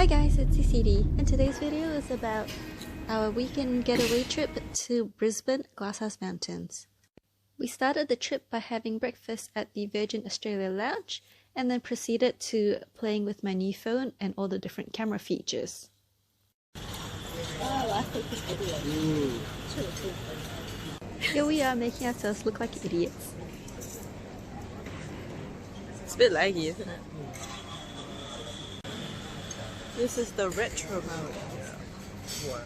Hi guys, it's CCD, and today's video is about our weekend getaway trip to Brisbane Glasshouse Mountains. We started the trip by having breakfast at the Virgin Australia Lounge and then proceeded to playing with my new phone and all the different camera features. Here we are making ourselves look like idiots. It's a bit laggy, isn't it? This is the retro mode. Wow.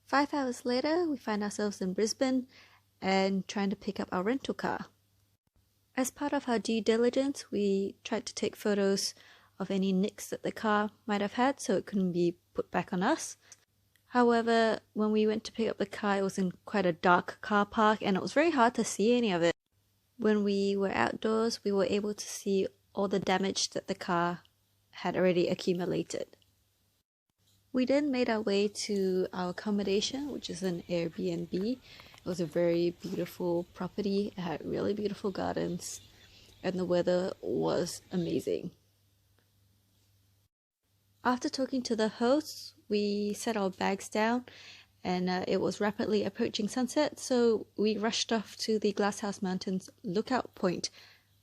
5 hours later, we find ourselves in Brisbane and trying to pick up our rental car. As part of our due diligence, we tried to take photos of any nicks that the car might have had so it couldn't be put back on us. However, when we went to pick up the car, it was in quite a dark car park and it was very hard to see any of it. When we were outdoors, we were able to see all the damage that the car had already accumulated. We then made our way to our accommodation, which is an Airbnb. It was a very beautiful property. It had really beautiful gardens and the weather was amazing. After talking to the hosts, we set our bags down and it was rapidly approaching sunset, so we rushed off to the Glasshouse Mountains lookout point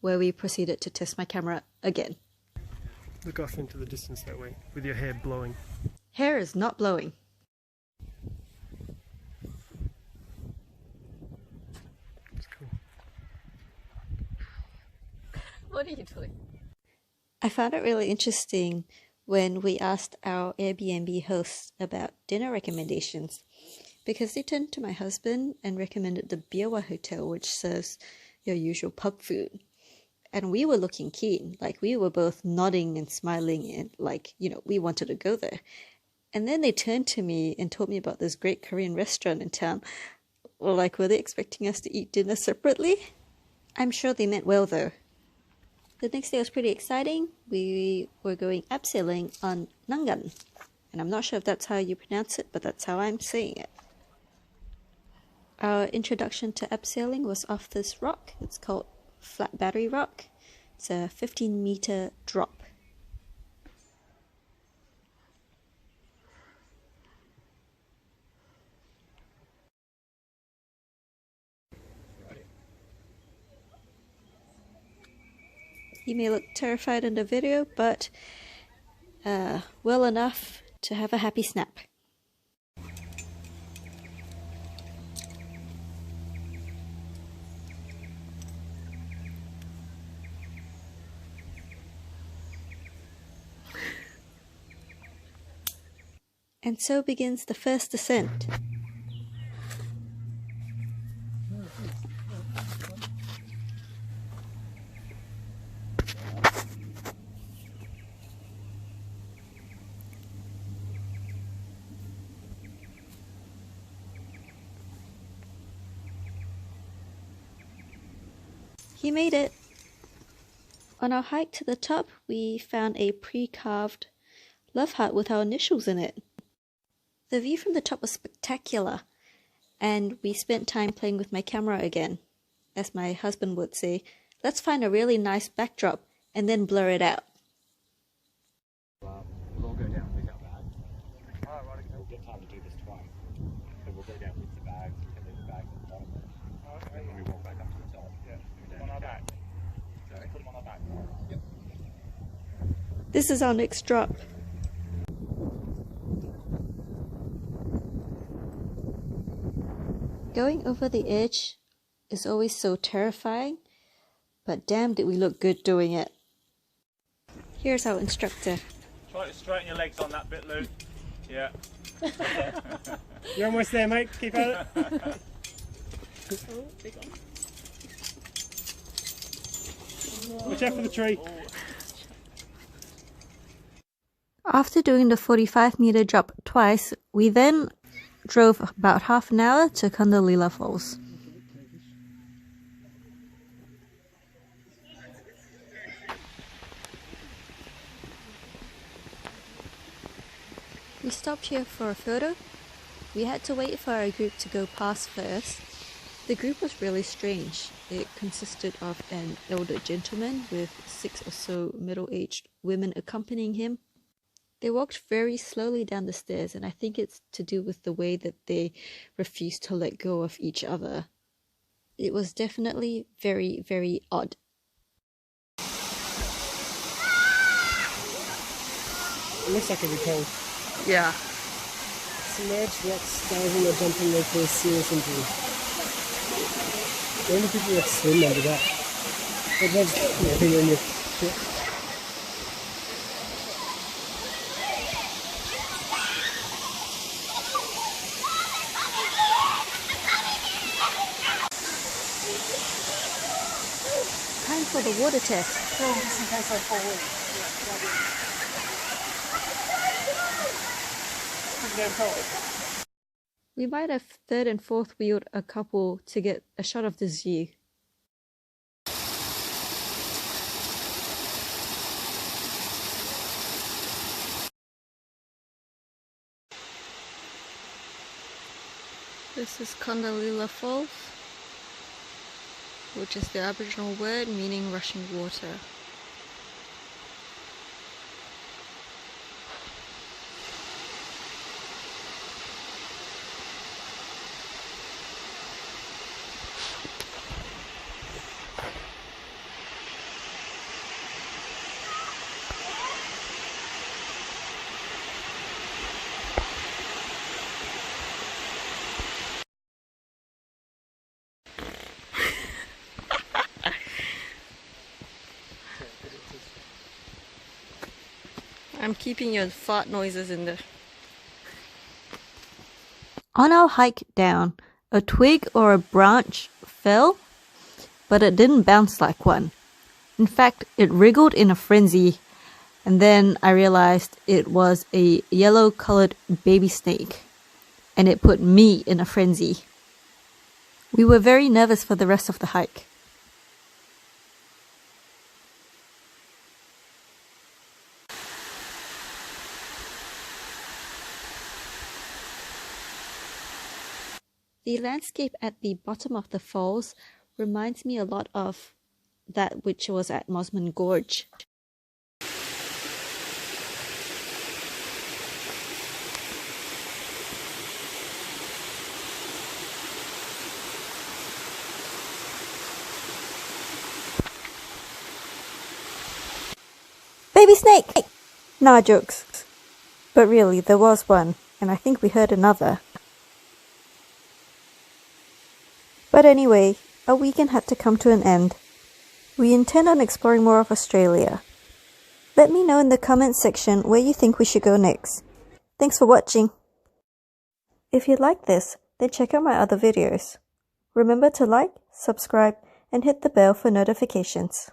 where we proceeded to test my camera again. Look off into the distance that way, with your hair blowing. Hair is not blowing. It's cool. What are you doing? I found it really interesting when we asked our Airbnb hosts about dinner recommendations, because they turned to my husband and recommended the Biawa Hotel, which serves your usual pub food. And we were looking keen, like we were both nodding and smiling and like, we wanted to go there. And then they turned to me and told me about this great Korean restaurant in town. Well, like, were they expecting us to eat dinner separately? I'm sure they meant well though. The next day was pretty exciting. We were going abseiling on Nangan. And I'm not sure if that's how you pronounce it, but that's how I'm saying it. Our introduction to abseiling was off this rock. It's called Flat Battery Rock. It's a 15-meter drop. He may look terrified in the video, but well enough to have a happy snap. And so begins the first descent. He made it! On our hike to the top, we found a pre-carved love heart with our initials in it. The view from the top was spectacular, and we spent time playing with my camera again. As my husband would say, let's find a really nice backdrop and then blur it out. We'll all go down with our bags. We'll get time to do this twice. So we'll go down with the bags, we can leave the bags at the bottom. And then we walk back up to the top. Yeah. On our back. Sorry? Put them on our back. Yep. This is our next drop. Going over the edge is always so terrifying, but damn did we look good doing it. Here's our instructor. Try to straighten your legs on that bit, Luke. Yeah. You're almost there, mate. Keep at it. Oh, big one. Watch out for the tree. After doing the 45-meter drop twice, we then drove about half an hour to Kundalila Falls. We stopped here for a photo. We had to wait for our group to go past first, The group was really strange. It consisted of an elder gentleman with 6 or so middle-aged women accompanying him. They walked very slowly down the stairs, and I think it's to do with the way that they refused to let go of each other. It was definitely very, very odd. It looks like it'll be cold. Yeah. Submerged rocks, diving or jumping may cause serious injury. The only people that swim under that. But that's nothing on your foot. Time for the water test. So just in case I fall in. We might have third and fourth wheeled a couple to get a shot of this view. This is Kondalila Falls, which is the Aboriginal word meaning rushing water. I'm keeping your fart noises in there. On our hike down, a twig or a branch fell, but it didn't bounce like one. In fact, it wriggled in a frenzy, and then I realized it was a yellow-colored baby snake, and it put me in a frenzy. We were very nervous for the rest of the hike. The landscape at the bottom of the falls reminds me a lot of that which was at Mosman Gorge. Baby snake! Nah, jokes. But really, there was one, and I think we heard another. But anyway, our weekend had to come to an end. We intend on exploring more of Australia. Let me know in the comments section where you think we should go next. Thanks for watching. If you like this, then check out my other videos. Remember to like, subscribe, and hit the bell for notifications.